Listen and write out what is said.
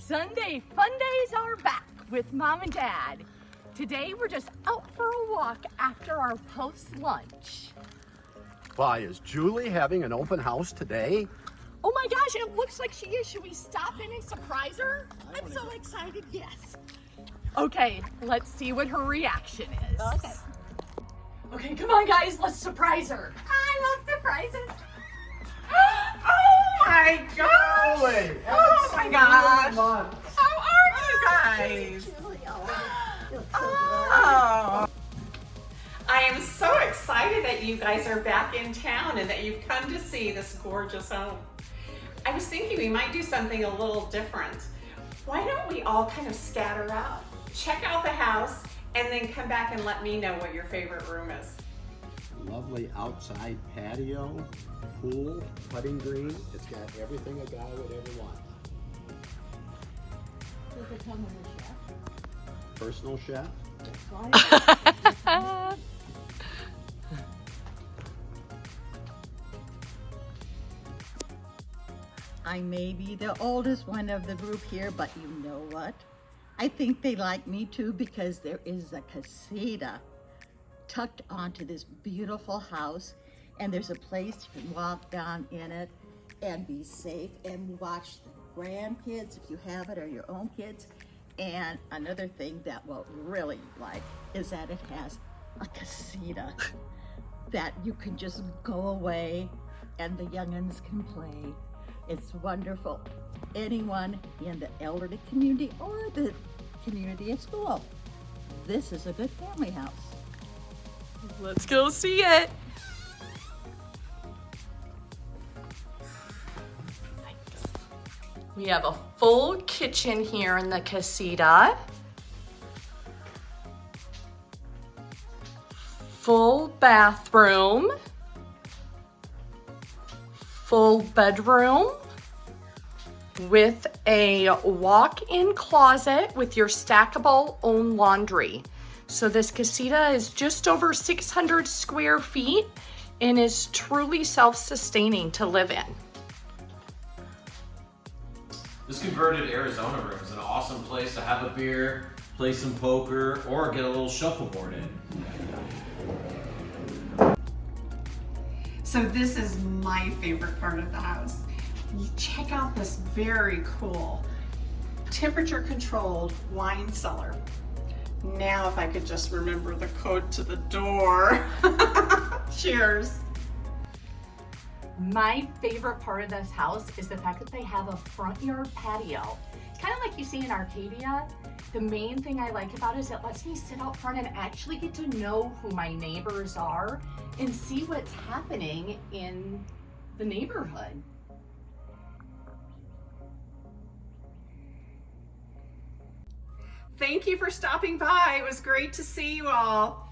Sunday Fundays are back with Mom and Dad. Today we're just out for a walk after our post-lunch. Why, is Julie having an open house today? Oh my gosh, it looks like she is. Should we stop in and surprise her? I'm so excited, yes. Okay, let's see what her reaction is. Okay, come on guys, let's surprise her. I love surprises. Oh my gosh! Julie! Oh my gosh! Months. How are you guys? Oh. I am so excited that you guys are back in town and that you've come to see this gorgeous home. I was thinking we might do something a little different. Why don't we all kind of scatter out, check out the house, and then come back and let me know what your favorite room is. Lovely outside patio, pool, putting green. It's got everything a guy would ever want. Does it come with a chef? Personal chef. I may be the oldest one of the group here, but you know what? I think they like me too because there is a casita tucked onto this beautiful house, and there's a place you can walk down in it and be safe and watch the grandkids if you have it or your own kids. And another thing that we'll really like is that it has a casita that you can just go away and the young'uns can play. It's wonderful. Anyone in the elderly community or the community at school, this is a good family house. Let's go see it. We have a full kitchen here in the casita. Full bathroom. Full bedroom with a walk-in closet with your stackable own laundry. So this casita is just over 600 square feet and is truly self-sustaining to live in. This converted Arizona room is an awesome place to have a beer, play some poker, or get a little shuffleboard in. So this is my favorite part of the house. You check out this very cool temperature controlled wine cellar. Now if I could just remember the code to the door. Cheers. My favorite part of this house is the fact that they have a front yard patio. Kind of like you see in Arcadia. The main thing I like about it is it lets me sit out front and actually get to know who my neighbors are and see what's happening in the neighborhood. Thank you for stopping by. It was great to see you all.